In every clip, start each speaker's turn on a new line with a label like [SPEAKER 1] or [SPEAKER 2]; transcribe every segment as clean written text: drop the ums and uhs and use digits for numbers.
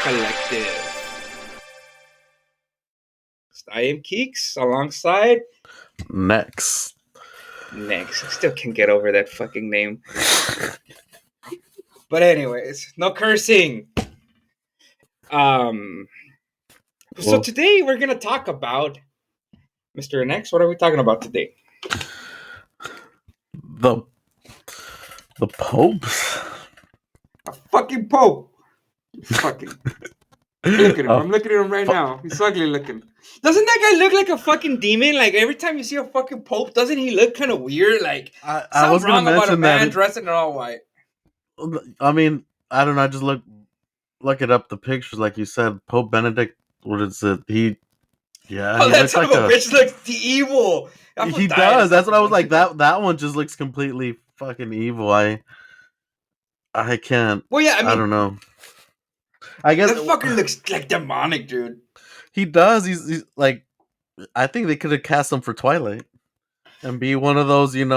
[SPEAKER 1] Collective. I am Keeks alongside
[SPEAKER 2] NX.
[SPEAKER 1] I still can't get over that fucking name. But anyways, no cursing. So today we're gonna talk about Mr. NX. What are we talking about today?
[SPEAKER 2] The popes.
[SPEAKER 1] A fucking pope. Fucking. Look at him. I'm looking at him right now. He's ugly looking. Doesn't that guy look like a fucking demon? Like every time you see a fucking pope, doesn't he look kind of weird? Like
[SPEAKER 2] I was
[SPEAKER 1] wrong
[SPEAKER 2] gonna
[SPEAKER 1] about a
[SPEAKER 2] mention
[SPEAKER 1] man
[SPEAKER 2] that
[SPEAKER 1] dressed in all white.
[SPEAKER 2] I mean, I don't know. I just look it up. The pictures, like you said, Pope Benedict. What is it? He
[SPEAKER 1] That son of a bitch looks evil.
[SPEAKER 2] He does. That's what I was like. That one just looks completely fucking evil. I can't.
[SPEAKER 1] Well, yeah. I mean,
[SPEAKER 2] I don't know. I guess
[SPEAKER 1] that fucker looks like demonic, dude.
[SPEAKER 2] He does. He's like. I think they could have cast him for Twilight and be one of those, and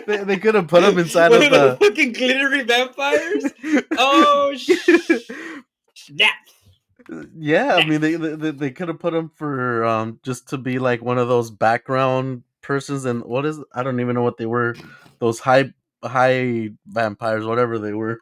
[SPEAKER 2] they could have put him inside
[SPEAKER 1] one
[SPEAKER 2] of
[SPEAKER 1] the fucking glittery vampires. Oh snap!
[SPEAKER 2] Yeah, I mean they could have put him for just to be like one of those background persons. And what is, I don't even know what they were. Those high vampires, whatever they were.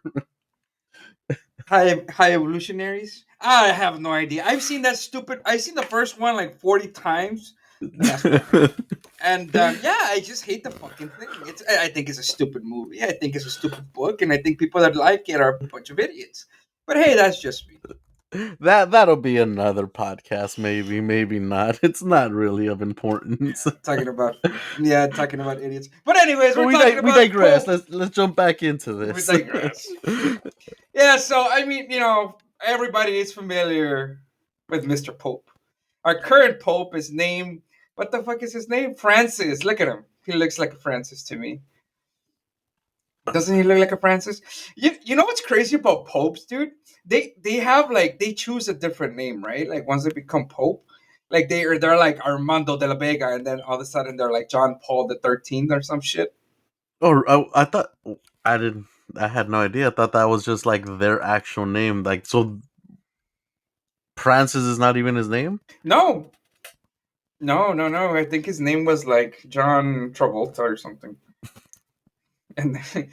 [SPEAKER 1] High evolutionaries. I have no idea. I've seen the first one like 40 times. And I just hate the fucking thing. I think it's a stupid movie. I think it's a stupid book, and I think people that like it are a bunch of idiots. But hey, that's just me.
[SPEAKER 2] That'll be another podcast, maybe not. It's not really of importance.
[SPEAKER 1] Talking about idiots. But anyways, we
[SPEAKER 2] digress. Let's jump back into this.
[SPEAKER 1] We digress. Yeah, so I mean, everybody is familiar with Mr. Pope. Our current Pope is named, what the fuck is his name? Francis. Look at him. He looks like a Francis to me. Doesn't he look like a Francis? You know what's crazy about popes, dude? They have they choose a different name, right? Like once they become Pope, like they're like Armando de la Vega, and then all of a sudden they're like John Paul the 13th or some shit.
[SPEAKER 2] Oh, I thought I had no idea. I thought that was just like their actual name. Like, so Francis is not even his name?
[SPEAKER 1] No. I think his name was like John Travolta or something. And so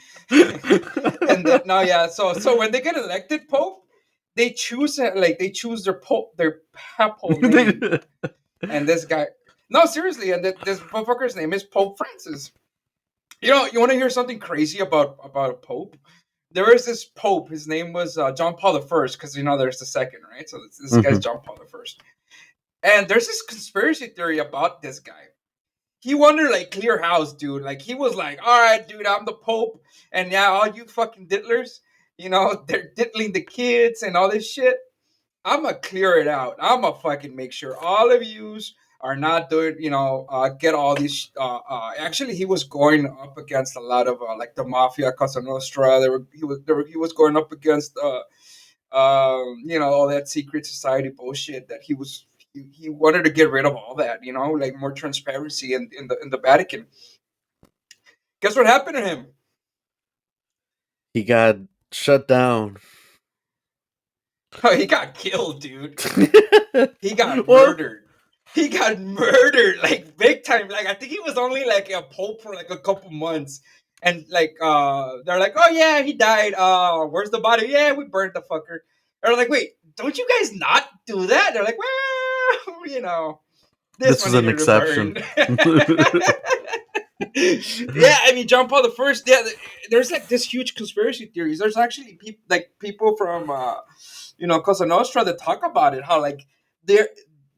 [SPEAKER 1] when they get elected Pope, they choose their Pope, their papal name. And this guy, no, seriously, and this motherfucker's name is Pope Francis. You want to hear something crazy about a Pope? There is this Pope. His name was John Paul I, because there's the second, right? So this guy's John Paul I. And there's this conspiracy theory about this guy. He wanted to clear house, dude. Like he was like, all right, dude, I'm the Pope, and yeah, all you fucking diddlers, they're diddling the kids and all this shit. I'm gonna clear it out. I'm gonna fucking make sure all of yous are not doing, get all these. Actually, he was going up against a lot of the mafia, Cosa Nostra. He was going up against, all that secret society bullshit that he wanted to get rid of all that, more transparency in the Vatican. Guess what happened to him?
[SPEAKER 2] He got shut down.
[SPEAKER 1] Oh, he got killed, dude. He got murdered. He got murdered, big time. I think he was only a pope for a couple months. And they're like, oh yeah, he died. Where's the body? Yeah, we burned the fucker. They're like, wait, don't you guys not do that? They're like, well,
[SPEAKER 2] this was an exception.
[SPEAKER 1] Yeah, I mean, John Paul I. Yeah, there's this huge conspiracy theories. There's actually people from Cosa Nostra that talk about it. How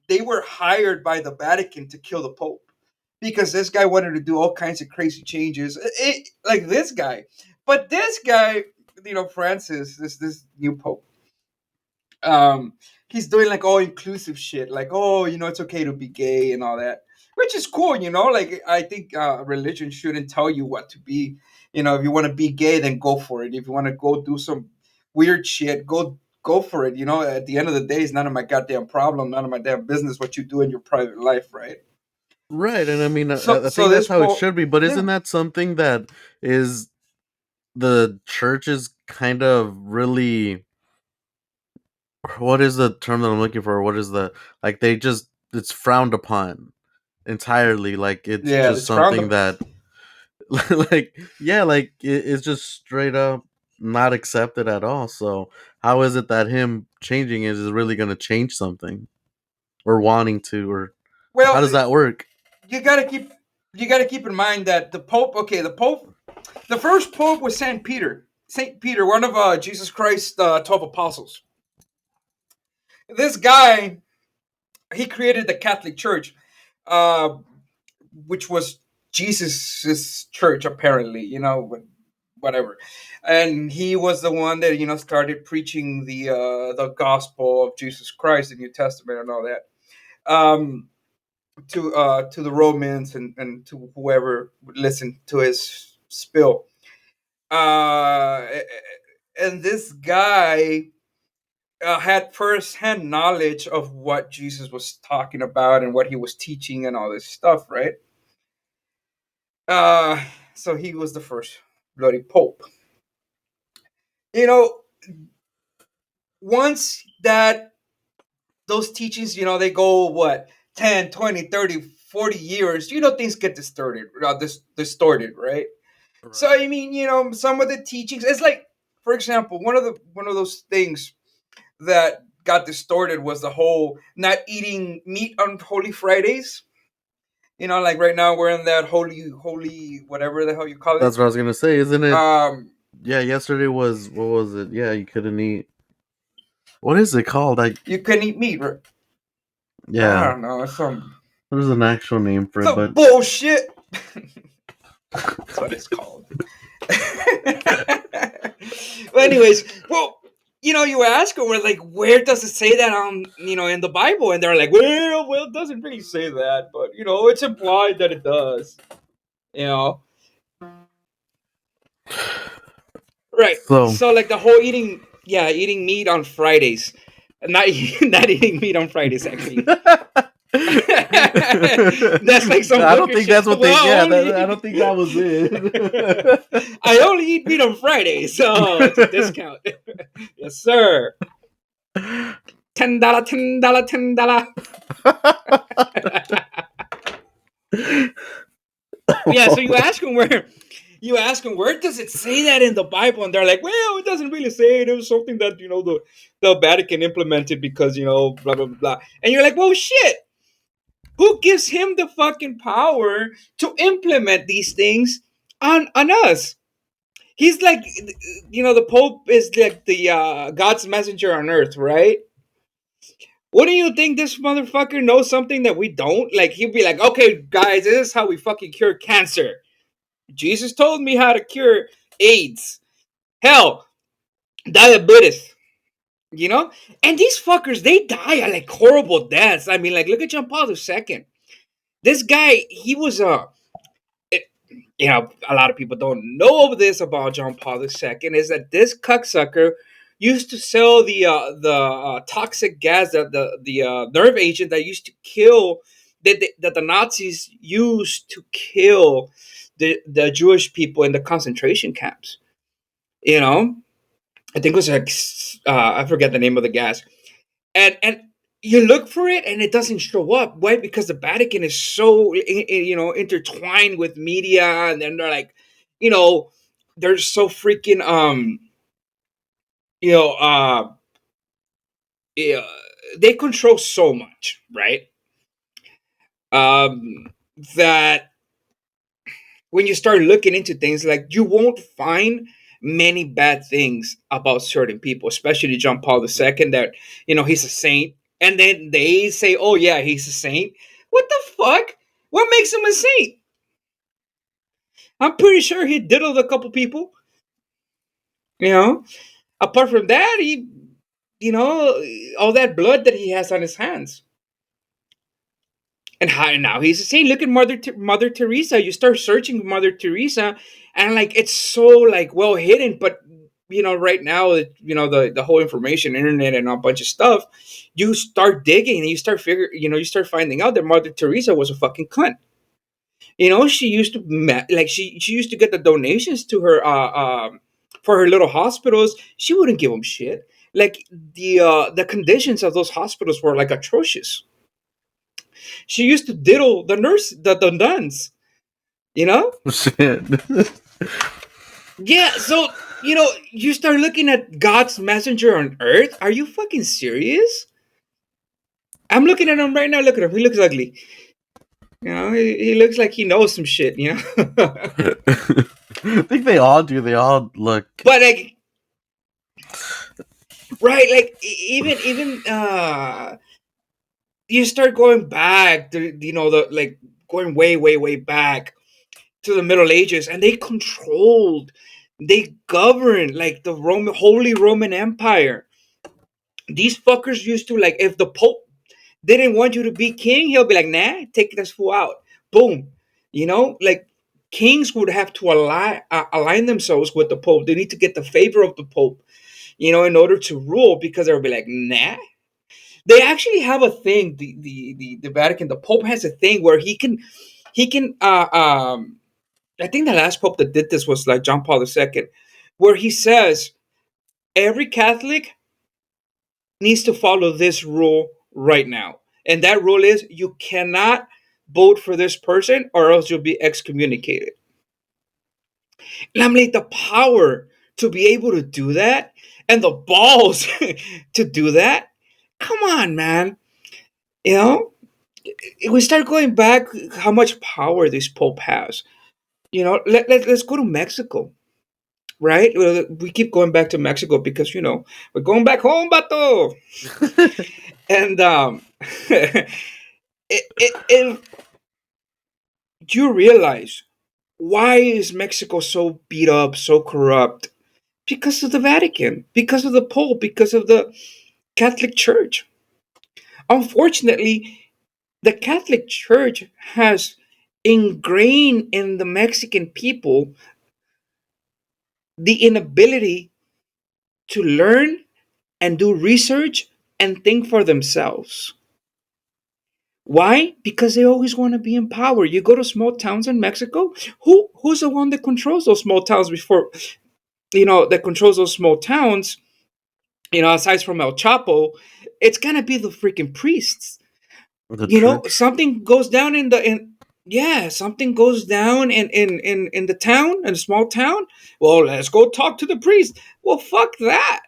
[SPEAKER 1] they were hired by the Vatican to kill the Pope because this guy wanted to do all kinds of crazy changes. Like this guy, but this guy, Francis, this new Pope. He's doing all inclusive shit, it's okay to be gay and all that, which is cool, I think religion shouldn't tell you what to be. If you want to be gay, then go for it. If you want to go do some weird shit, go for it. At the end of the day, it's none of my goddamn problem, none of my damn business what you do in your private life, right?
[SPEAKER 2] Right, and I mean, I think that's how it should be. But isn't that something that is the church is kind of really, what is the term that I'm looking for? What is the, like, they just, it's frowned upon entirely. Like, it's
[SPEAKER 1] Yeah,
[SPEAKER 2] just
[SPEAKER 1] it's frowned
[SPEAKER 2] something
[SPEAKER 1] upon.
[SPEAKER 2] that, like, yeah, like it's just straight up not accepted at all. So how is it that him changing is really going to change something, or wanting to, or how
[SPEAKER 1] Well,
[SPEAKER 2] does that work?
[SPEAKER 1] you gotta keep you gotta keep in mind that the Pope. Okay, the Pope. The first Pope was Saint Peter. Saint Peter, one of Jesus Christ's 12 apostles. This guy, he created the Catholic Church, uh, which was Jesus's church, apparently. Whatever. And he was the one that started preaching the gospel of Jesus Christ, the New Testament, and all that. To the Romans and to whoever would listen to his spill. Uh, and this guy had first-hand knowledge of what Jesus was talking about and what he was teaching and all this stuff, right? Uh, so he was the first bloody pope. You know, once that those teachings, they go what 10, 20, 30, 40 years, things get distorted, right? So
[SPEAKER 2] Right.
[SPEAKER 1] I mean, some of the teachings, it's like, for example, one of those things that got distorted was the whole not eating meat on Holy Fridays. Like right now we're in that holy whatever the hell you call it.
[SPEAKER 2] That's what I was gonna say, isn't it?
[SPEAKER 1] Um,
[SPEAKER 2] Yeah, yesterday was, what was it? Yeah, you couldn't eat. What is it called? I
[SPEAKER 1] you can eat meat, right? I
[SPEAKER 2] Yeah,
[SPEAKER 1] don't know,
[SPEAKER 2] there's an actual name for it,
[SPEAKER 1] some
[SPEAKER 2] but
[SPEAKER 1] bullshit. That's what it's called. Well, anyways, well, you ask them, we're like, where does it say that in the Bible? And they're like, well, it doesn't really say that, but it's implied that it does. You know, right?
[SPEAKER 2] so
[SPEAKER 1] So like the whole eating meat on Fridays, not not eating meat on Fridays actually. That's like some
[SPEAKER 2] I don't
[SPEAKER 1] hooker
[SPEAKER 2] think
[SPEAKER 1] shit.
[SPEAKER 2] that's what they.
[SPEAKER 1] Well,
[SPEAKER 2] Yeah, I don't
[SPEAKER 1] only
[SPEAKER 2] think that was it.
[SPEAKER 1] I only eat meat on Fridays, so it's a discount. Yes, sir. $10, $10, $10. Yeah, so you ask them where does it say that in the Bible, and they're like, well, it doesn't really say it. It was something that the Vatican implemented because blah blah blah blah. And you're like, well, shit. Who gives him the fucking power to implement these things on us? He's like, the Pope is like the God's messenger on earth, right? Wouldn't you think this motherfucker knows something that we don't? Like, he'd be like, okay, guys, this is how we fucking cure cancer. Jesus told me how to cure AIDS. Hell, diabetes. You know? And these fuckers, they die at like horrible deaths. I mean, like, look at John Paul II. This guy, he was a lot of people don't know this about John Paul II is that this cucksucker used to sell the toxic gas, the nerve agent that used to kill that the Nazis used to kill the Jewish people in the concentration camps. You know, I think it was like I forget the name of the gas, and you look for it and it doesn't show up. Why? Because the Vatican is so intertwined with media, and then they're like, you know, they're so freaking you know uh yeah, they control so much, right? Um, that when you start looking into things, like you won't find many bad things about certain people, especially John Paul II. That he's a saint, and then they say, "Oh yeah, he's a saint." What the fuck? What makes him a saint? I'm pretty sure he diddled a couple people. You know, apart from that, you know, all that blood that he has on his hands. And how now he's a saint. Look at Mother Teresa. You start searching Mother Teresa, and like it's so like well hidden. But right now, the whole information, internet, and a bunch of stuff, you start digging and you start finding out that Mother Teresa was a fucking cunt. She used to she used to get the donations to her for her little hospitals. She wouldn't give them shit. Like the conditions of those hospitals were like atrocious. She used to diddle the nuns. You know?
[SPEAKER 2] Shit.
[SPEAKER 1] Yeah. So you start looking at God's messenger on earth. Are you fucking serious? I'm looking at him right now. Look at him. He looks ugly. He looks like he knows some shit.
[SPEAKER 2] I think they all do. They all look.
[SPEAKER 1] But like, right? Like even you start going back to the like going way way way back to the Middle Ages, and they governed like the Holy Roman Empire. These fuckers used to, like, if the Pope didn't want you to be king, he'll be like, nah, take this fool out. Boom. Like kings would have to align themselves with the Pope. They need to get the favor of the Pope, in order to rule, because they'll be like, nah. They actually have a thing. The Vatican, the Pope has a thing where he can. I think the last Pope that did this was like John Paul II, where he says every Catholic needs to follow this rule right now. And that rule is you cannot vote for this person or else you'll be excommunicated. And I'm like, the power to be able to do that and the balls to do that. Come on, man. You know, we start going back how much power this Pope has. Let's go to Mexico, right? We keep going back to Mexico because, we're going back home, bato. And if you realize, why is Mexico so beat up, so corrupt? Because of the Vatican, because of the Pope, because of the Catholic Church. Unfortunately, the Catholic Church has ingrained in the Mexican people the inability to learn and do research and think for themselves. Why? Because they always want to be in power. You go to small towns in Mexico, who's the one that controls those small towns before, that controls those small towns, aside from El Chapo, it's gonna be the freaking priests.
[SPEAKER 2] The church.
[SPEAKER 1] Something goes down something goes down in the town, in a small town. Well, let's go talk to the priest. Well, fuck that.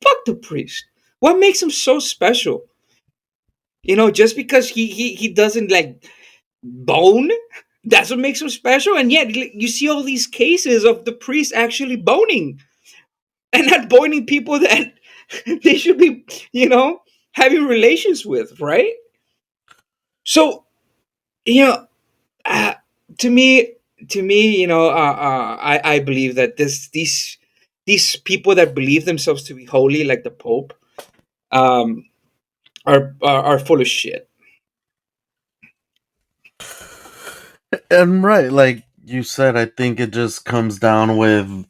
[SPEAKER 1] Fuck the priest. What makes him so special? Just because he doesn't like bone, that's what makes him special. And yet you see all these cases of the priest actually boning, and not boning people that they should be, having relations with, right? So, you know, uh, to me, I believe that these people that believe themselves to be holy, like the Pope, um, are full of shit.
[SPEAKER 2] And right, like you said, I think it just comes down with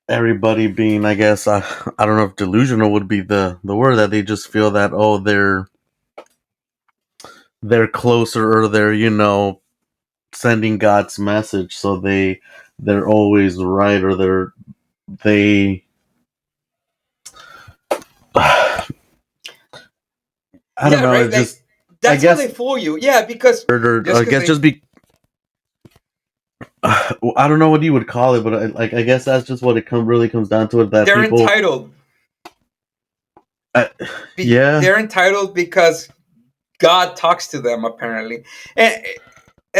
[SPEAKER 2] everybody being, I guess, I don't know if delusional would be the word, that they just feel that, oh, they're closer, or they're, sending God's message, so they're always right, or they I don't
[SPEAKER 1] Yeah,
[SPEAKER 2] know,
[SPEAKER 1] right.
[SPEAKER 2] it's
[SPEAKER 1] Like
[SPEAKER 2] just, I
[SPEAKER 1] that's how
[SPEAKER 2] guess,
[SPEAKER 1] they fool you. Yeah, because
[SPEAKER 2] or
[SPEAKER 1] just
[SPEAKER 2] I
[SPEAKER 1] because
[SPEAKER 2] guess just be I don't know what you would call it, but I guess that's just what it really comes down to, it, that
[SPEAKER 1] they're
[SPEAKER 2] people,
[SPEAKER 1] entitled.
[SPEAKER 2] uh, yeah.
[SPEAKER 1] They're entitled because God talks to them, apparently. And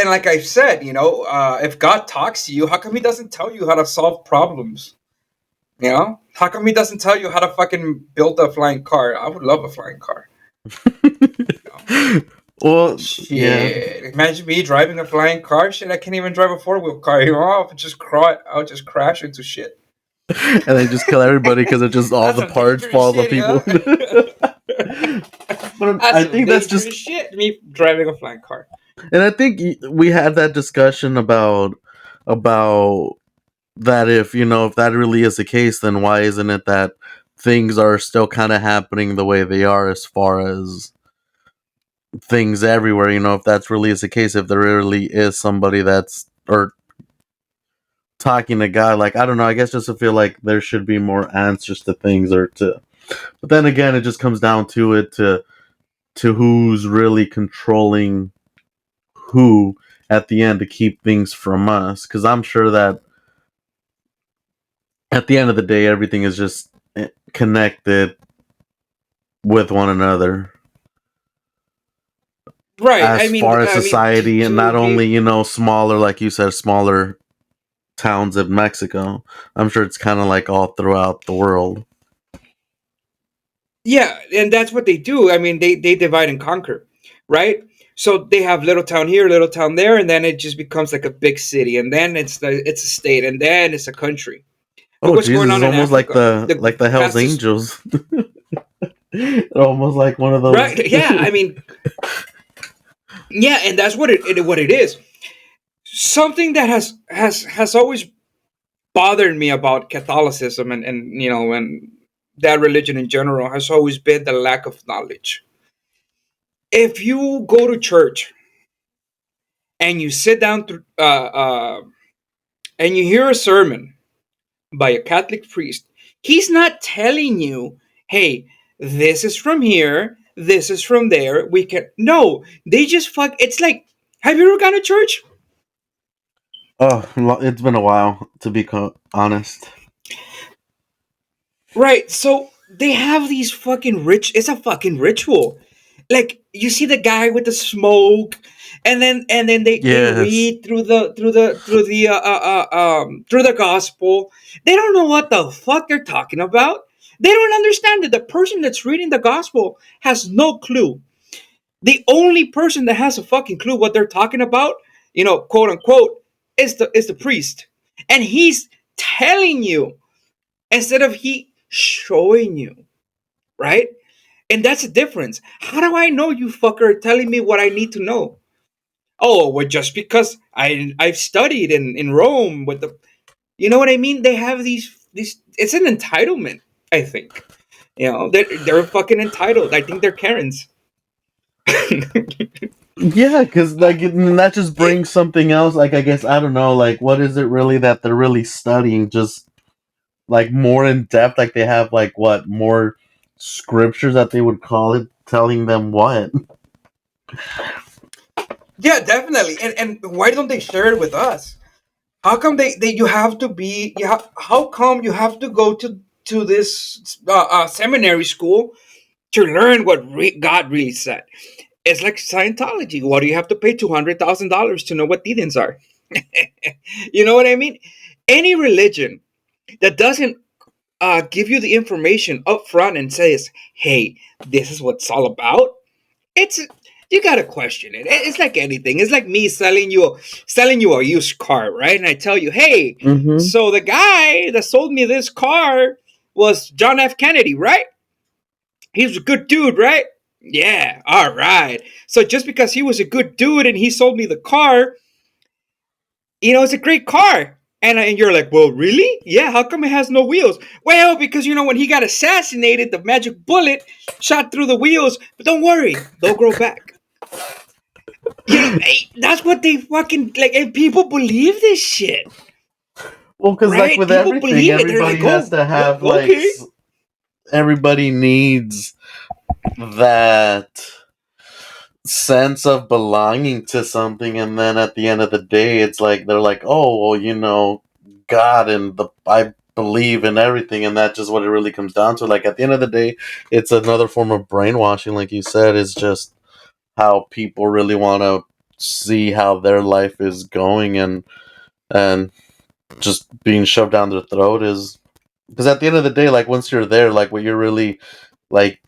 [SPEAKER 1] like I said, if God talks to you, how come He doesn't tell you how to solve problems? How come He doesn't tell you how to fucking build a flying car? I would love a flying car.
[SPEAKER 2] Well, yeah.
[SPEAKER 1] Shit! Imagine me driving a flying car. Shit, I can't even drive a 4-wheel car. I'll just crash into shit.
[SPEAKER 2] And they just kill everybody because it's just all
[SPEAKER 1] That's
[SPEAKER 2] the
[SPEAKER 1] some
[SPEAKER 2] parts
[SPEAKER 1] dangerous
[SPEAKER 2] fall the
[SPEAKER 1] shit,
[SPEAKER 2] people. But
[SPEAKER 1] That's
[SPEAKER 2] I
[SPEAKER 1] some
[SPEAKER 2] think that's just,
[SPEAKER 1] dangerous shit. Me driving a flying car.
[SPEAKER 2] and I think we had that discussion about that, if that really is the case, then why isn't it that things are still kind of happening the way they are, as far as things everywhere. If that's really is the case, if there really is somebody that's or talking to God, like I don't know. I guess just to feel like there should be more answers to things, or to. But then again, it just comes down to it to who's really controlling who at the end to keep things from us. Because I'm sure that at the end of the day, everything is just connected with one another.
[SPEAKER 1] Right.
[SPEAKER 2] As far as
[SPEAKER 1] I mean,
[SPEAKER 2] society, and
[SPEAKER 1] to
[SPEAKER 2] not
[SPEAKER 1] be,
[SPEAKER 2] only smaller, like you said, smaller towns in Mexico. I'm sure it's kind of like all throughout the world.
[SPEAKER 1] yeah, and that's what they do. I mean, they divide and conquer, right? So they have little town here, little town there, and then it just becomes like a big city, and then it's a state, and then it's a country. Look
[SPEAKER 2] Oh
[SPEAKER 1] what's going
[SPEAKER 2] Jesus, it's
[SPEAKER 1] on in
[SPEAKER 2] almost like
[SPEAKER 1] Africa.
[SPEAKER 2] the Hell's
[SPEAKER 1] Fastest,
[SPEAKER 2] Angels. Almost like one of those.
[SPEAKER 1] right? Yeah, I mean, yeah, and that's what it is. Something that has always bothered me about Catholicism and and that religion in general has always been the lack of knowledge. If you go to church and you sit down and you hear a sermon by a Catholic priest, he's not telling you, "Hey, this is from here, this is from there." We can no, they just fuck. It's like, have you ever gone to church?
[SPEAKER 2] Oh, it's been a while to be honest.
[SPEAKER 1] Right. So they have these fucking rich. It's a fucking ritual. Like you see the guy with the smoke, and then they
[SPEAKER 2] Yes.
[SPEAKER 1] read through the gospel. They don't know what the fuck they're talking about. They don't understand that the person that's reading the gospel has no clue. The only person that has a fucking clue what they're talking about, quote unquote, is the priest, and he's telling you instead of he showing you, right? And that's the difference. How do I know you fucker are telling me what I need to know? Oh, well, just because I've studied in Rome with the, you know what I mean? They have these. It's an entitlement. I think they're fucking entitled. I think they're Karens.
[SPEAKER 2] Yeah, because that just
[SPEAKER 1] Yeah,
[SPEAKER 2] brings something else. Like I guess I don't know. Like what is it really that they're really studying? Just like more in depth. Like they have like what more scriptures that they would call it, telling them what.
[SPEAKER 1] yeah, definitely. And why don't they share it with us? How come they you have to be you have, how come you have to go to this seminary school to learn what God really said? It's like Scientology. What do you have to pay $200,000 to know what demons are? You know what I mean? Any religion that doesn't give you the information up front and says, "Hey, this is what it's all about," it's you gotta question it. It's like anything. It's like me selling you a used car, right? And I tell you, "Hey,
[SPEAKER 2] Mm-hmm.
[SPEAKER 1] so the guy that sold me this car was John F. Kennedy, right? He was a good dude, right?" Yeah, all right. So just because he was a good dude and he sold me the car, it's a great car. And you're like, well, really? Yeah, how come it has no wheels? Well, because, when he got assassinated, the magic bullet shot through the wheels. But don't worry, they'll grow back. That's what they fucking, like, and people believe this shit,
[SPEAKER 2] Well, because like
[SPEAKER 1] right?
[SPEAKER 2] with
[SPEAKER 1] People
[SPEAKER 2] everything,
[SPEAKER 1] believe it. They're
[SPEAKER 2] everybody
[SPEAKER 1] like,
[SPEAKER 2] has
[SPEAKER 1] oh,
[SPEAKER 2] to have like
[SPEAKER 1] okay.
[SPEAKER 2] everybody needs that sense of belonging to something, and then at the end of the day it's like they're like, oh well, God and the I believe in everything, and that's just what it really comes down to. Like at the end of the day, it's another form of brainwashing, like you said. Is just how people really want to see how their life is going, and just being shoved down their throat is because at the end of the day, like once you're there, like what you're really like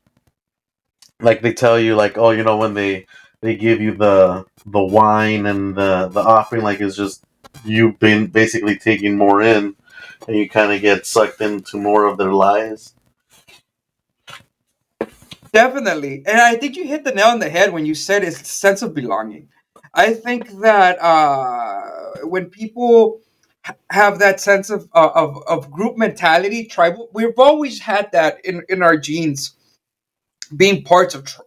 [SPEAKER 2] they tell you like, oh, when they give you the wine and the offering, like it's just you've been basically taking more in, and you kind of get sucked into more of their lies.
[SPEAKER 1] Definitely. And I think you hit the nail on the head when you said it's sense of belonging. I think that when people have that sense of group mentality, tribal, we've always had that in our genes, being part of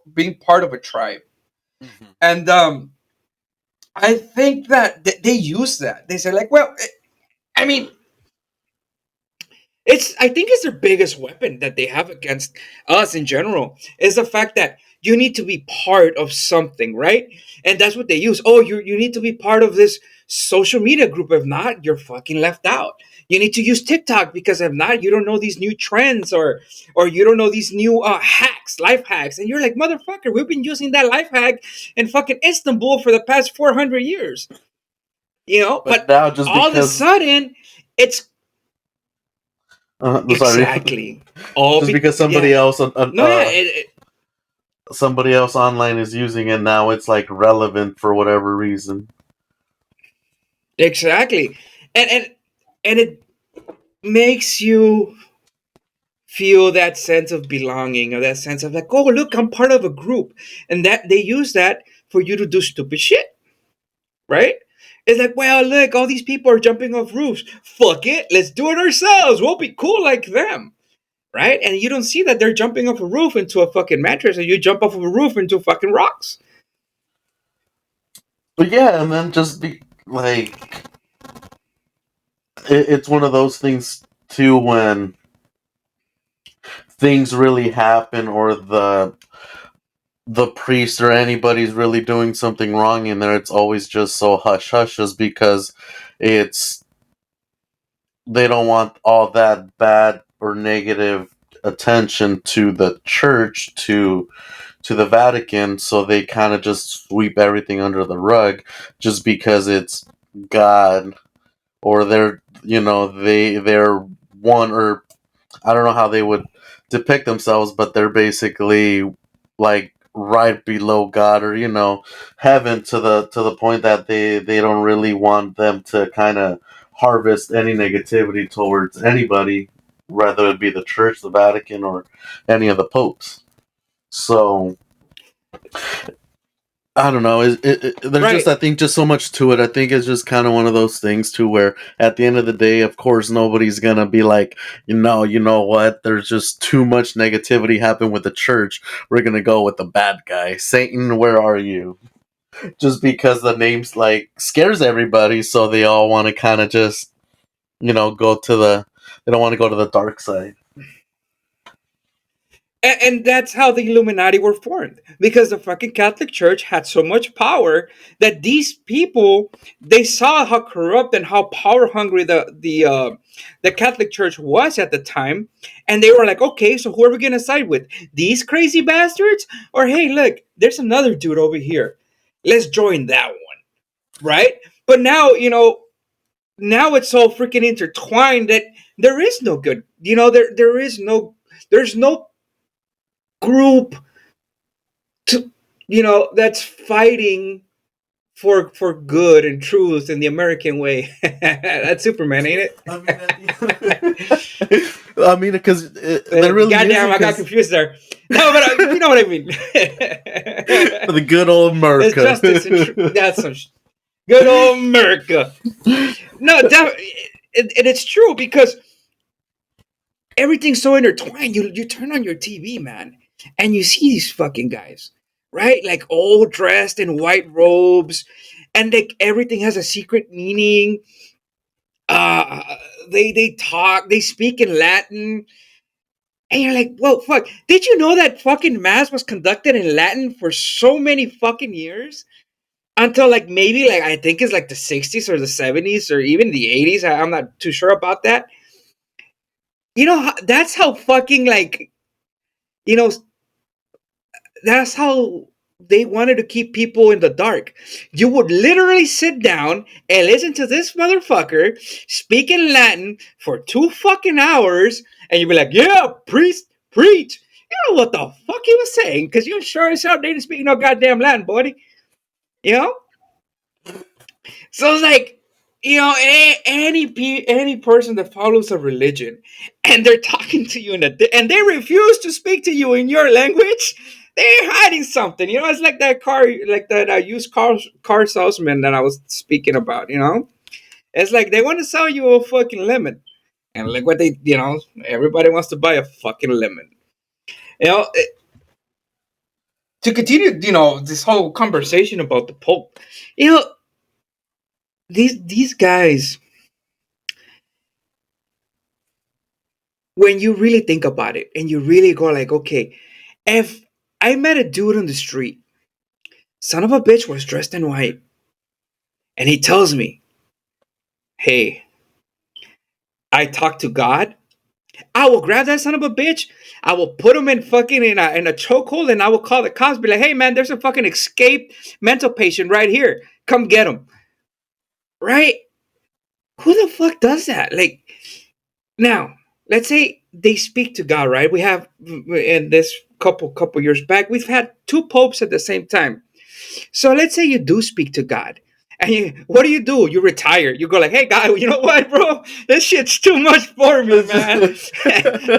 [SPEAKER 1] a tribe.
[SPEAKER 2] Mhm.
[SPEAKER 1] And I think that they use that. They say like, well, I mean, I think it's their biggest weapon that they have against us in general is the fact that you need to be part of something, right? And that's what they use. Oh, you need to be part of this social media group. If not, you're fucking left out. You need to use TikTok because if not, you don't know these new trends or you don't know these new hacks, life hacks. And you're like, motherfucker, we've been using that life hack in fucking Istanbul for the past 400 years.
[SPEAKER 2] But
[SPEAKER 1] But
[SPEAKER 2] now just
[SPEAKER 1] all of a
[SPEAKER 2] because,
[SPEAKER 1] sudden, it's
[SPEAKER 2] sorry,
[SPEAKER 1] exactly all
[SPEAKER 2] just because
[SPEAKER 1] yeah. No, yeah,
[SPEAKER 2] somebody else online is using it now, it's like relevant for whatever reason.
[SPEAKER 1] exactly, and it makes you feel that sense of belonging or that sense of like, oh, look, I'm part of a group, and that they use that for you to do stupid shit, right? It's like, well, look, all these people are jumping off roofs. Fuck it, let's do it ourselves. We'll be cool like them, right? And you don't see that they're jumping off a roof into a fucking mattress, or you jump off of a roof into fucking rocks.
[SPEAKER 2] But yeah, and then just be like, it's one of those things too when things really happen or the priest or anybody's really doing something wrong in there, it's always just so hush hush, just because it's they don't want all that bad or negative attention to the church, to the Vatican, so they kind of just sweep everything under the rug just because it's God, or they're one, or I don't know how they would depict themselves, but they're basically like right below God, or heaven, to the point that they don't really want them to kind of harvest any negativity towards anybody, whether it be the church, the Vatican, or any of the popes. So I don't know. There's just,
[SPEAKER 1] Right.
[SPEAKER 2] I think, just so much to it. I think it's just kind of one of those things too, where at the end of the day, of course, nobody's gonna be like, you know what? There's just too much negativity happen with the church. We're gonna go with the bad guy, Satan. Where are you? Just because the name's like scares everybody, so they all want to kind of just, go to the. They don't want to go to the dark side.
[SPEAKER 1] And that's how the Illuminati were formed because the fucking Catholic Church had so much power that these people they saw how corrupt and how power hungry the Catholic Church was at the time, and they were like, okay, so who are we gonna side with? These crazy bastards, or hey, look, there's another dude over here. Let's join that one, right? But now now it's so freaking intertwined that there is no good. There is no there's no group to that's fighting for good and truth in the American way. That's Superman, ain't
[SPEAKER 2] I mean,
[SPEAKER 1] it?
[SPEAKER 2] I mean, because there really isn't,
[SPEAKER 1] Goddamn, I got
[SPEAKER 2] because
[SPEAKER 1] confused there. No, but you know what I mean.
[SPEAKER 2] the good old
[SPEAKER 1] There's
[SPEAKER 2] America.
[SPEAKER 1] justice and that's some good old America. No, and it's true because everything's so intertwined. You turn on your TV, man, and you see these fucking guys, right? Like all dressed in white robes, and like everything has a secret meaning. Uh, they talk, they speak in Latin, and you're like, well, fuck. Did you know that fucking mass was conducted in Latin for so many fucking years? Until like maybe like I think it's like the 60s or the 70s or even the 80s. I'm not too sure about that. That's how fucking like you know that's how they wanted to keep people in the dark. You would literally sit down and listen to this motherfucker speak in Latin for 2 fucking hours, and you'd be like, "Yeah, priest, preach." You know what the fuck he was saying? Because you sure as hell didn't speak no goddamn Latin, buddy. You know. So it's like, any person that follows a religion, and they're talking to you and they refuse to speak to you in your language, they're hiding something. It's like that used car salesman that I was speaking about. It's like they want to sell you a fucking lemon, and look what everybody wants to buy a fucking lemon. You know, to continue, this whole conversation about the Pope, you know, these guys, when you really think about it and you really go like, okay, if I met a dude on the street, son of a bitch was dressed in white, and he tells me, hey, I talked to God, I will grab that son of a bitch. I will put him in fucking in a chokehold, and I will call the cops. Be like, hey man, there's a fucking escaped mental patient right here. Come get him. Right? Who the fuck does that? Like, now, let's say they speak to God, right? We have in this couple years back, we've had two popes at the same time. So let's say you do speak to God. And what do? You retire. You go like, hey, God, you know what, bro? This shit's too much for me, man.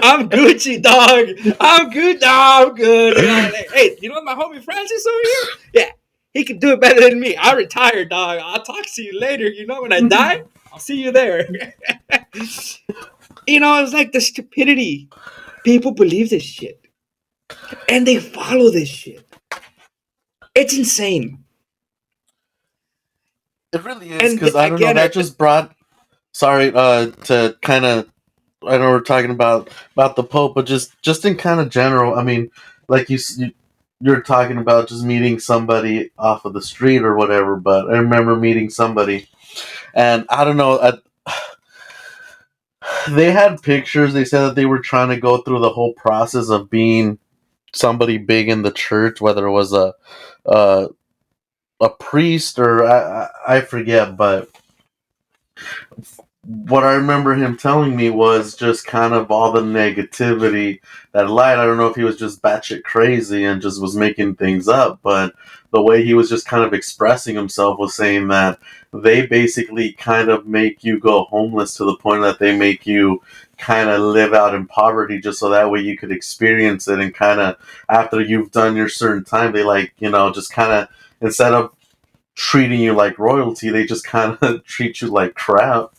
[SPEAKER 1] I'm Gucci, dog. I'm good, dog. I'm good. Like, hey, you know my homie Francis over here? Yeah, he can do it better than me. I retire, dog. I'll talk to you later. When I die, I'll see you there. It's like the stupidity. People believe this shit. And they follow this shit. It's insane.
[SPEAKER 2] It really is,
[SPEAKER 1] And
[SPEAKER 2] because I don't know.
[SPEAKER 1] again,
[SPEAKER 2] That just brought. Sorry, to kind of. I know we're talking about the Pope, but just in kind of general. I mean, like you're talking about just meeting somebody off of the street or whatever. But I remember meeting somebody, and I don't know. They had pictures. They said that they were trying to go through the whole process of being somebody big in the church, whether it was a, a priest or I forget, but what I remember him telling me was just kind of all the negativity that lied. I don't know if he was just batshit crazy and just was making things up, but the way he was just kind of expressing himself was saying that they basically kind of make you go homeless to the point that they make you kind of live out in poverty just so that way you could experience it, and kind of after you've done your certain time, they just kind of, instead of treating you like royalty, they just kind of treat you like crap.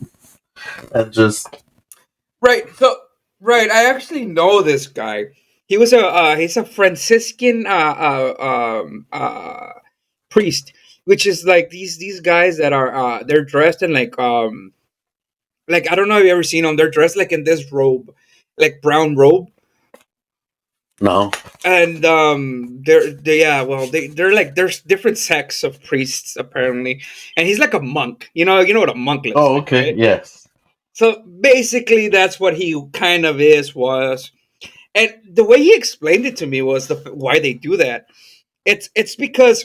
[SPEAKER 2] And just
[SPEAKER 1] right. So, right, I actually know this guy. He's a Franciscan priest, which is like these guys that are they're dressed in like I don't know if you ever seen them. They're dressed like in this robe, like brown robe,
[SPEAKER 2] no.
[SPEAKER 1] and they're yeah, well they're like there's different sects of priests apparently, and he's like a monk. You know what a monk looks
[SPEAKER 2] Oh,
[SPEAKER 1] like,
[SPEAKER 2] okay.
[SPEAKER 1] right?
[SPEAKER 2] Yes.
[SPEAKER 1] So basically, that's what he kind of was. And the way he explained it to me was why they do that. It's because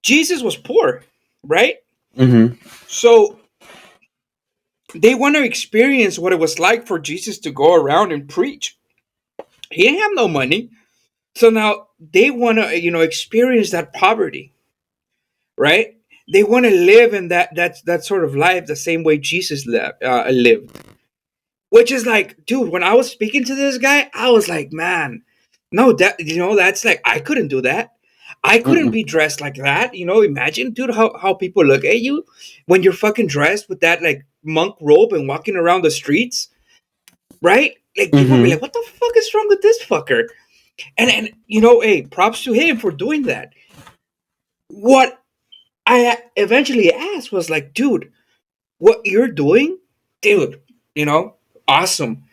[SPEAKER 1] Jesus was poor, right?
[SPEAKER 2] Mm-hmm.
[SPEAKER 1] So they want to experience what it was like for Jesus to go around and preach. He didn't have no money, so now they want to experience that poverty, right? They want to live in that sort of life the same way Jesus lived. Which is like, dude, when I was speaking to this guy, I was like, man, no, that's like, I couldn't do that. I couldn't
[SPEAKER 2] Mm-mm.
[SPEAKER 1] be dressed like that. Imagine, dude, how people look at you when you're fucking dressed with that like monk robe and walking around the streets, right? Like people be
[SPEAKER 2] Mm-hmm.
[SPEAKER 1] like, what the fuck is wrong with this fucker? And hey, props to him for doing that. What I eventually asked was like, dude, what you're doing, dude, you know, awesome.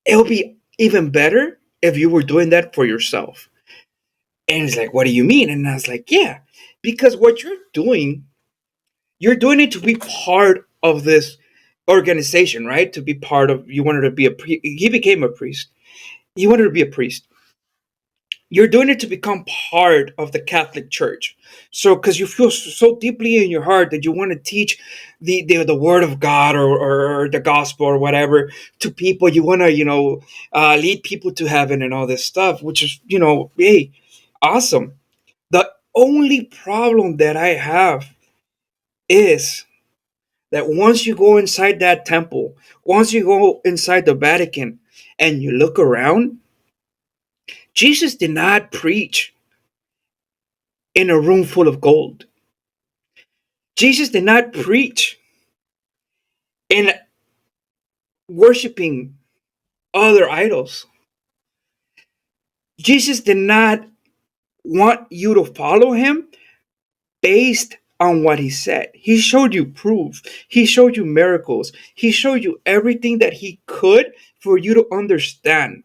[SPEAKER 1] It would be even better if you were doing that for yourself. And he's like, what do you mean? And I was like, yeah, because what you're doing it to be part of this organization, right? To be part of, you wanted to be he became a priest. He wanted to be a priest. You're doing it to become part of the Catholic Church. So, because you feel so deeply in your heart that you want to teach the Word of God or the gospel or whatever to people, you want to lead people to heaven and all this stuff, which is hey, awesome. The only problem that I have is that once you go inside that temple, once you go inside the Vatican, and you look around, Jesus did not preach in a room full of gold. Jesus did not preach in worshiping other idols. Jesus did not want you to follow him based on what he said. He showed you proof. He showed you miracles. He showed you everything that he could for you to understand.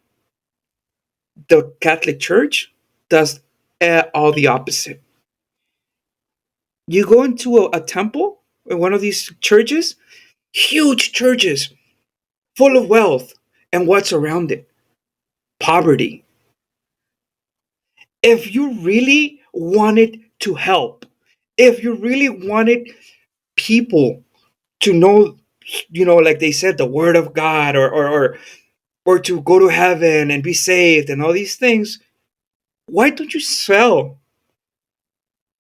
[SPEAKER 1] The Catholic Church does all the opposite. You go into a temple in one of these churches, huge churches, full of wealth, and what's around it? Poverty. If you really wanted to help, if you really wanted people to know, like they said, the word of God, or to go to heaven and be saved and all these things, why don't you sell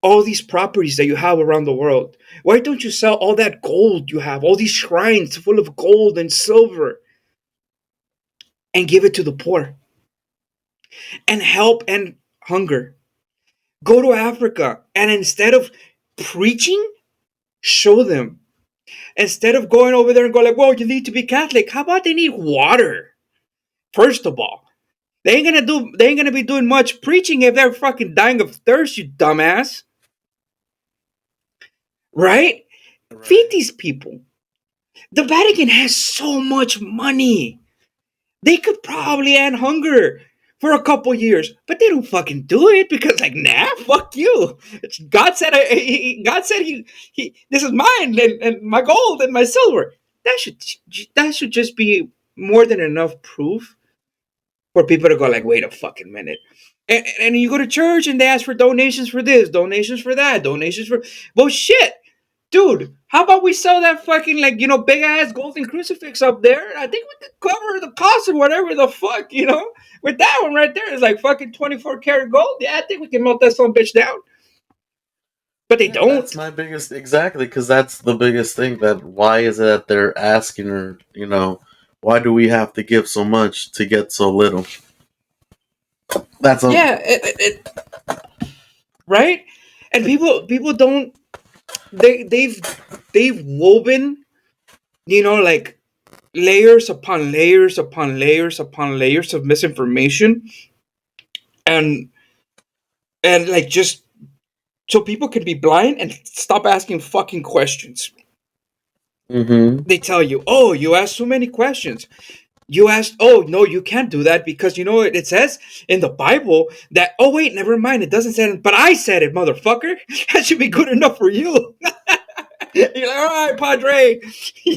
[SPEAKER 1] all these properties that you have around the world? Why don't you sell all that gold you have, all these shrines full of gold and silver, and give it to the poor and help and hunger? Go to Africa and instead of preaching, show them. Instead of going over there and go like, well, you need to be Catholic. How about they need water? First of all, they ain't gonna be doing much preaching if they're fucking dying of thirst, you dumbass. Right? Feed
[SPEAKER 2] Right.
[SPEAKER 1] these people. The Vatican has so much money. They could probably end hunger for a couple years, but they don't fucking do it because, like, nah, fuck you. God said, God said he, this is mine and my gold and my silver. That should just be more than enough proof for people to go like, wait a fucking minute. And you go to church and they ask for donations for this, donations for that, donations for, well, shit, dude. How about we sell that fucking, like, big ass golden crucifix up there? I think we could cover the cost of whatever the fuck, with that one right there. It's like fucking 24 karat gold. Yeah, I think we can melt that some bitch down. But they
[SPEAKER 2] Yeah, that's
[SPEAKER 1] don't.
[SPEAKER 2] my biggest exactly because that's the biggest thing. That why is it that they're asking her? Why do we have to give so much to get so little? That's a
[SPEAKER 1] Yeah, right. And people don't. They've woven, like layers upon layers upon layers upon layers of misinformation, and like, just so people can be blind and stop asking fucking questions.
[SPEAKER 2] mm-hmm.
[SPEAKER 1] They tell you, oh, you asked so many questions. You asked, oh, no, you can't do that because it says in the Bible that, oh, wait, never mind. It doesn't say it, but I said it, motherfucker. That should be good enough for you. You're like, all right, Padre,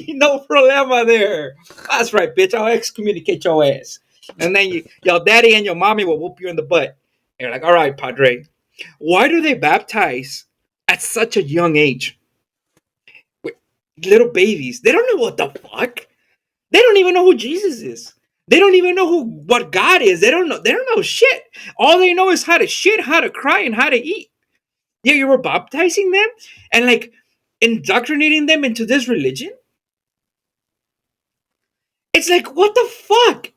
[SPEAKER 1] no problema there. That's right, bitch. I'll excommunicate your ass. And then your daddy and your mommy will whoop you in the butt. And you're like, all right, Padre. Why do they baptize at such a young age? Little babies. They don't know what the fuck. They don't even know who Jesus is. They don't even know what God is. They don't know. They don't know shit. All they know is how to shit, how to cry, and how to eat. Yeah, you were baptizing them and, like, indoctrinating them into this religion. It's like, what the fuck?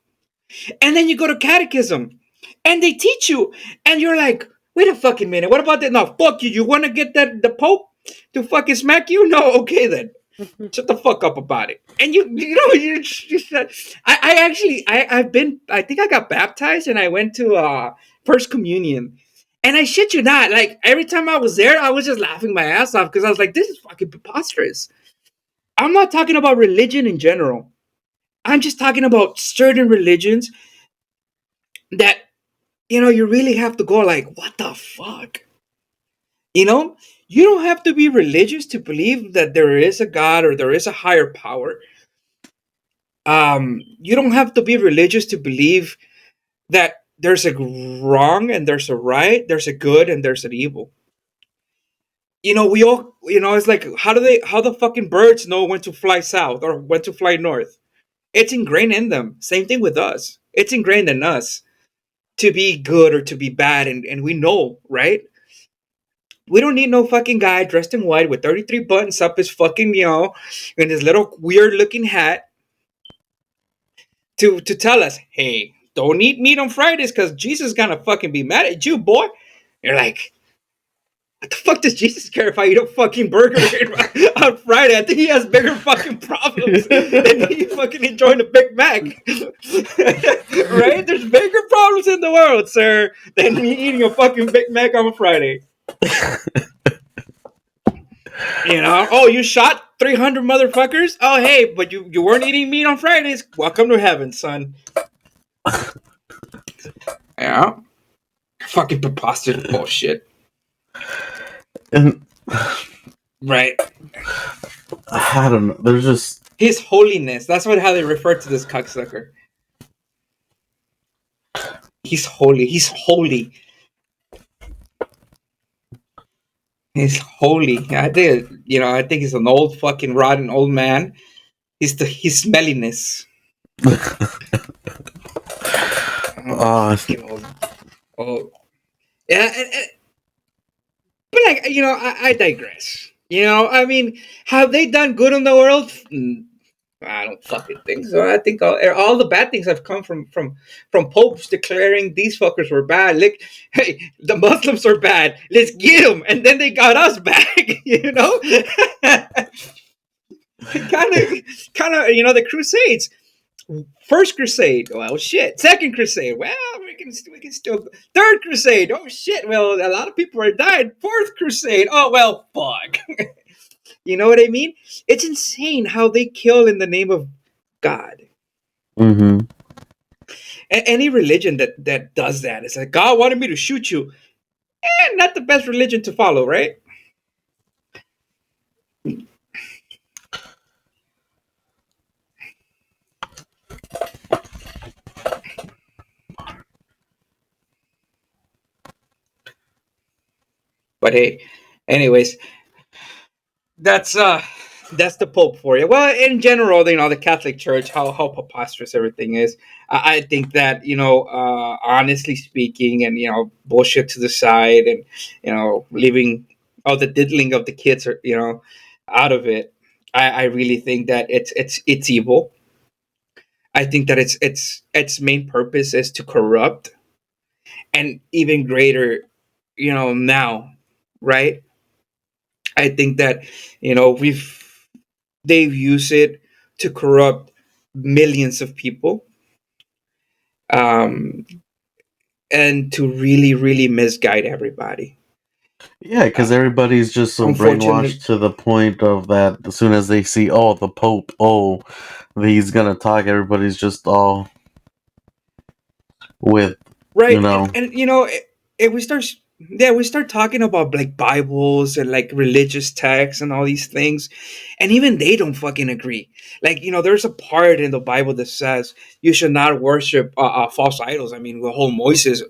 [SPEAKER 1] And then you go to catechism and they teach you, and you're like, wait a fucking minute. What about that? No, fuck you. You want to get the Pope to fucking smack you? No, okay then. Shut the fuck up about it. And I actually, I've been, I think I got baptized and I went to first communion. And I shit you not, like, every time I was there, I was just laughing my ass off because I was like, this is fucking preposterous. I'm not talking about religion in general. I'm just talking about certain religions that, you really have to go like, what the fuck? You know, you don't have to be religious to believe that there is a God or there is a higher power. You don't have to be religious to believe that there's a wrong and there's a right, there's a good and there's an evil. We all, it's like, how the fucking birds know when to fly south or when to fly north? It's ingrained in them. Same thing with us. It's ingrained in us to be good or to be bad, and we know, right? We don't need no fucking guy dressed in white with 33 buttons up his fucking, in his little weird looking hat to tell us, hey, don't eat meat on Fridays because Jesus is gonna fucking be mad at you, boy. You're like, What the fuck does Jesus care if I eat a fucking burger on Friday? I think he has bigger fucking problems than me fucking enjoying a Big Mac. Right? There's bigger problems in the world, sir, than me eating a fucking Big Mac on a Friday. You know? Oh, you shot 300 motherfuckers? Oh, hey, but you weren't eating meat on Fridays. Welcome to heaven, son. Yeah. Fucking preposterous bullshit.
[SPEAKER 2] And
[SPEAKER 1] right.
[SPEAKER 2] I don't know. There's just
[SPEAKER 1] His holiness. That's how they refer to this cocksucker. He's holy. He's holy. He's holy. I think I think he's an old fucking rotten old man. His smelliness. Oh, yeah. But like I digress. I mean, have they done good in the world? I don't fucking think so. I think all the bad things have come from popes declaring these fuckers were bad. Like, hey, the Muslims are bad. Let's get them, and then they got us back. Kind of. The Crusades. First Crusade, well, shit. Second Crusade, well, we can still. Third Crusade, oh shit. Well, a lot of people are dying. Fourth Crusade, oh well, fuck. You know what I mean? It's insane how they kill in the name of God.
[SPEAKER 2] Mm-hmm.
[SPEAKER 1] Any religion that does that, it's like God wanted me to shoot you. Not the best religion to follow, right? But hey, anyways, that's the Pope for you. Well, in general, the Catholic Church, how preposterous everything is. I think that honestly speaking, and bullshit to the side, and leaving all the diddling of the kids, out of it. I really think that it's evil. I think that its main purpose is to corrupt, and even greater, now, right? I think that they've used it to corrupt millions of people, um, and to really, really misguide everybody.
[SPEAKER 2] Yeah, because everybody's just so
[SPEAKER 1] Unfortunately,
[SPEAKER 2] brainwashed to the point of that as soon as they see, oh, the Pope, oh, he's gonna talk, everybody's just all with,
[SPEAKER 1] right? And we start talking about like Bibles and like religious texts and all these things, and even they don't fucking agree. Like there's a part in the Bible that says you should not worship false idols. I mean, the whole Moses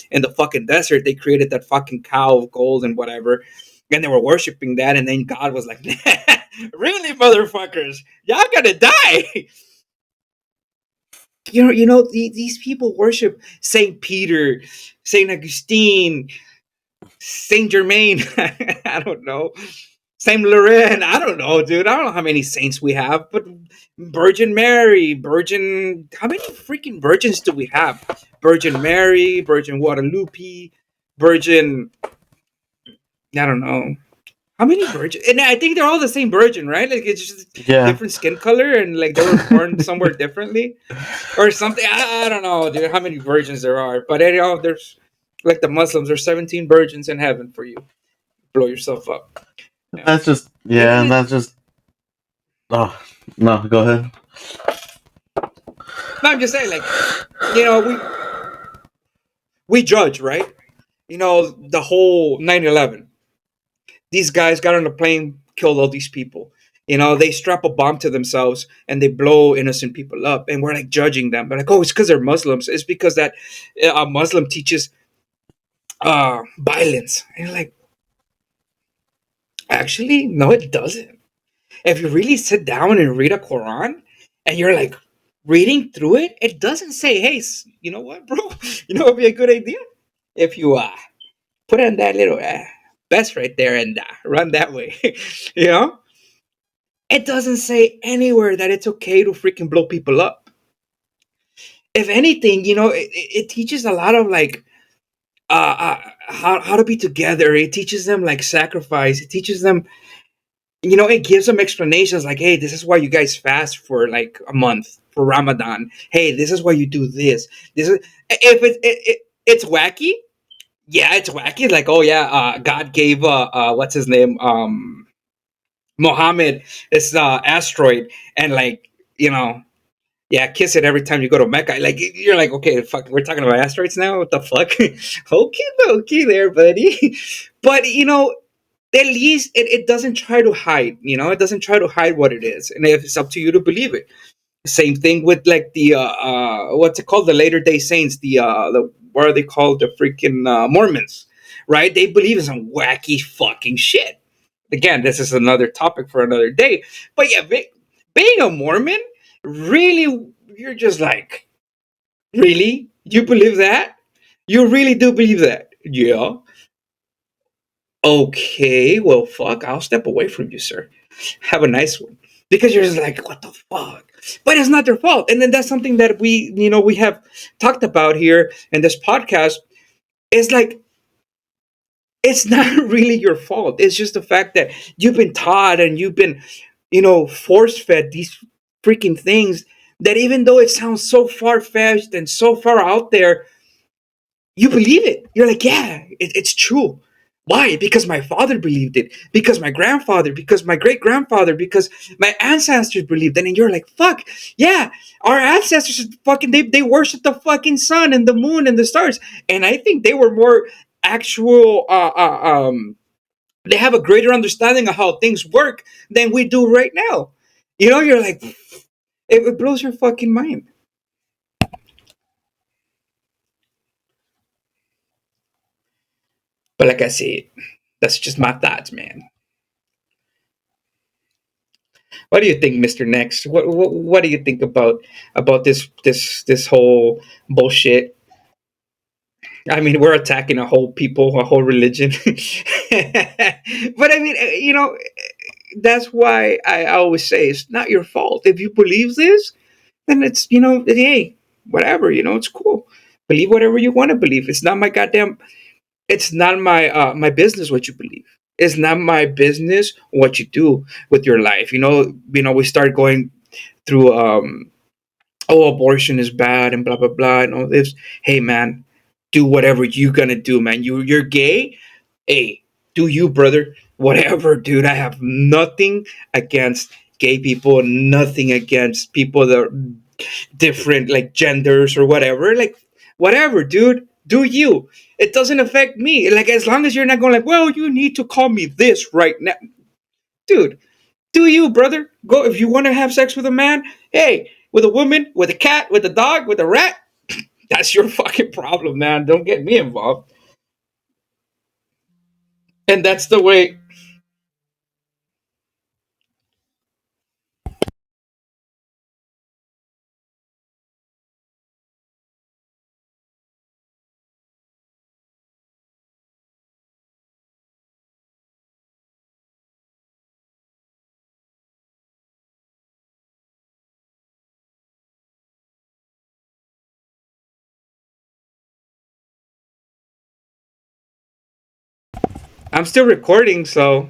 [SPEAKER 1] in the fucking desert, they created that fucking cow of gold and whatever, and they were worshiping that, and then God was like, "Really, motherfuckers, y'all gonna die." These people worship Saint Peter, Saint Augustine, Saint Germain. I don't know. Saint Laurent. I don't know, dude. I don't know how many saints we have, but Virgin Mary, Virgin. How many freaking virgins do we have? Virgin Mary, Virgin Guadalupe, Virgin. I don't know. How many virgins? And I think they're all the same virgin, right? Like it's just
[SPEAKER 2] yeah.
[SPEAKER 1] different skin color, and like they were born somewhere differently, or something. I don't know, dude. How many virgins there are? But there's like the Muslims. There's 17 virgins in heaven for you. Blow yourself up. Yeah.
[SPEAKER 2] That's just, yeah, and that's just, oh, no, go ahead.
[SPEAKER 1] No, I'm just saying, like, we judge, right? The whole 9/11. These guys got on a plane, killed all these people. They strap a bomb to themselves and they blow innocent people up, and we're like judging them. But like, oh, it's because they're Muslims. It's because that a Muslim teaches violence. And you're like, actually, no, it doesn't. If you really sit down and read a Quran, and you're like reading through it, it doesn't say, hey, you know what, bro? What would be a good idea if you put on that little vest right there and run that way. you know It doesn't say anywhere that it's okay to freaking blow people up. If anything, it teaches a lot of like how to be together. It teaches them like sacrifice. It teaches them, it gives them explanations like, hey, this is why you guys fast for like a month for Ramadan. Hey, this is why you do this. This is if it's wacky. Yeah, it's wacky. Like, oh yeah, God gave what's his name, Mohammed, this asteroid, and like, you know, yeah, kiss it every time you go to Mecca. Like, you're like, okay, fuck, we're talking about asteroids now. What the fuck? Okay, there, buddy. But at least it doesn't try to hide. It doesn't try to hide what it is, and if it's up to you to believe it. Same thing with like the what's it called? The Later Day Saints. The what are they called? The freaking Mormons, right? They believe in some wacky fucking shit. Again, this is another topic for another day. But yeah, being a Mormon, really, you're just like, really? You believe that? You really do believe that? Yeah. Okay, well, fuck, I'll step away from you, sir. Have a nice one. Because you're just like, what the fuck? But it's not their fault. And then that's something that we have talked about here in this podcast. It's like, it's not really your fault. It's just the fact that you've been taught and you've been, force fed these freaking things that even though it sounds so far fetched and so far out there, you believe it. You're like, yeah, it's true. Why? Because my father believed it. Because my grandfather. Because my great grandfather. Because my ancestors believed it. And you're like, fuck, yeah, our ancestors fucking they worship the fucking sun and the moon and the stars. And I think they were more actual. They have a greater understanding of how things work than we do right now. You're like, it blows your fucking mind. But like I said, that's just my thoughts, man. What do you think, Mister Next? What do you think about this whole bullshit? I mean, we're attacking a whole people, a whole religion. But I mean, that's why I always say it's not your fault. If you believe this, then it's hey, whatever, it's cool. Believe whatever you want to believe. It's not my goddamn. It's not my business what you believe. It's not my business what you do with your life. We start going through oh, abortion is bad and blah blah blah and all this. Hey man, do whatever you gonna do, man. You're gay. Hey, do you, brother? Whatever, dude. I have nothing against gay people. Nothing against people that are different, like genders or whatever. Like whatever, dude. Do you? It doesn't affect me. Like as long as you're not going like, well, you need to call me this right now, dude. Do you, brother? Go if you want to have sex with a man. Hey, with a woman, with a cat, with a dog, with a rat. That's your fucking problem, man. Don't get me involved. And that's the way. I'm still recording, so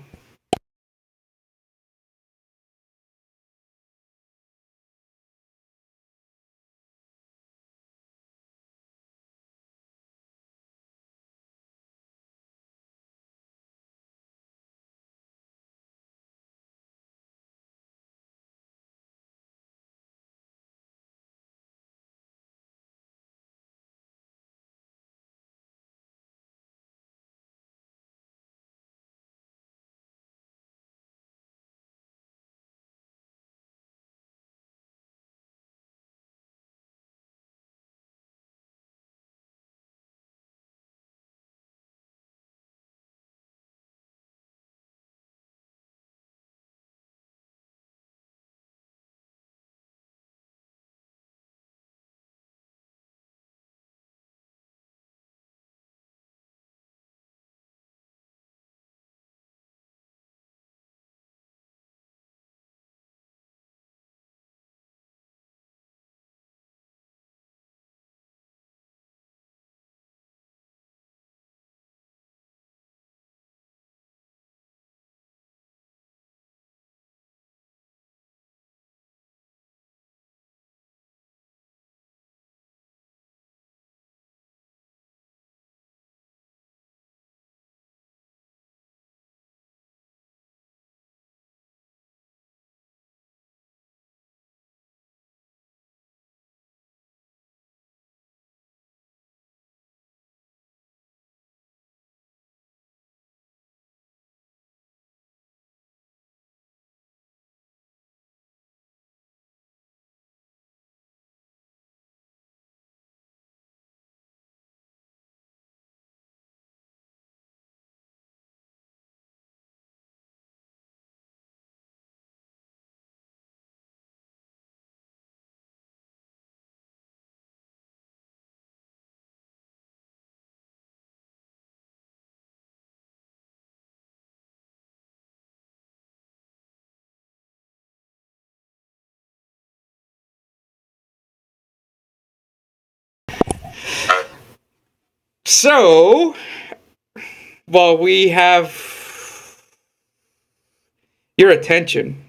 [SPEAKER 1] So, well, we have your attention.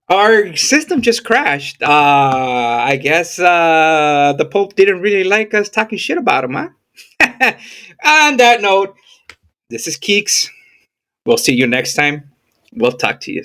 [SPEAKER 1] Our system just crashed. I guess the Pope didn't really like us talking shit about him, huh? On that note, this is Keeks. We'll see you next time. We'll talk to you.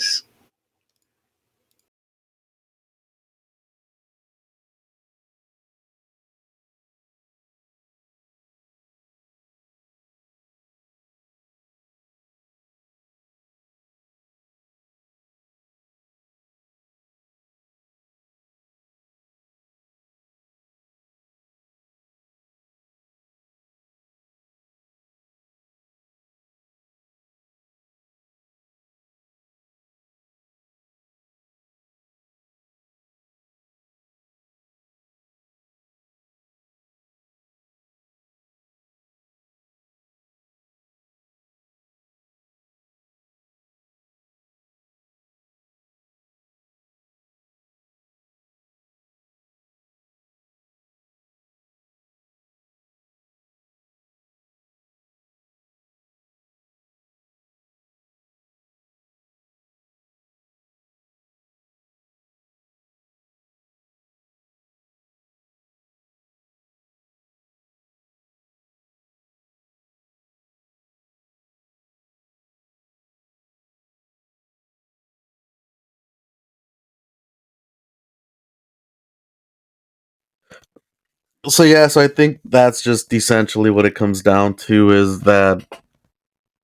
[SPEAKER 2] So yeah, so I think that's just essentially what it comes down to, is that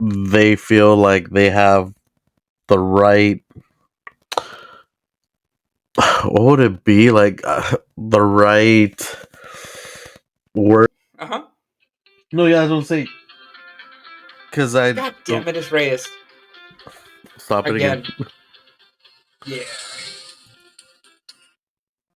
[SPEAKER 2] they feel like they have the right, what would it be, like the right word.
[SPEAKER 1] Uh huh.
[SPEAKER 2] No, yeah, I was gonna say, because
[SPEAKER 1] God damn it, it's Reyes
[SPEAKER 2] stop it again.
[SPEAKER 1] again. Yeah.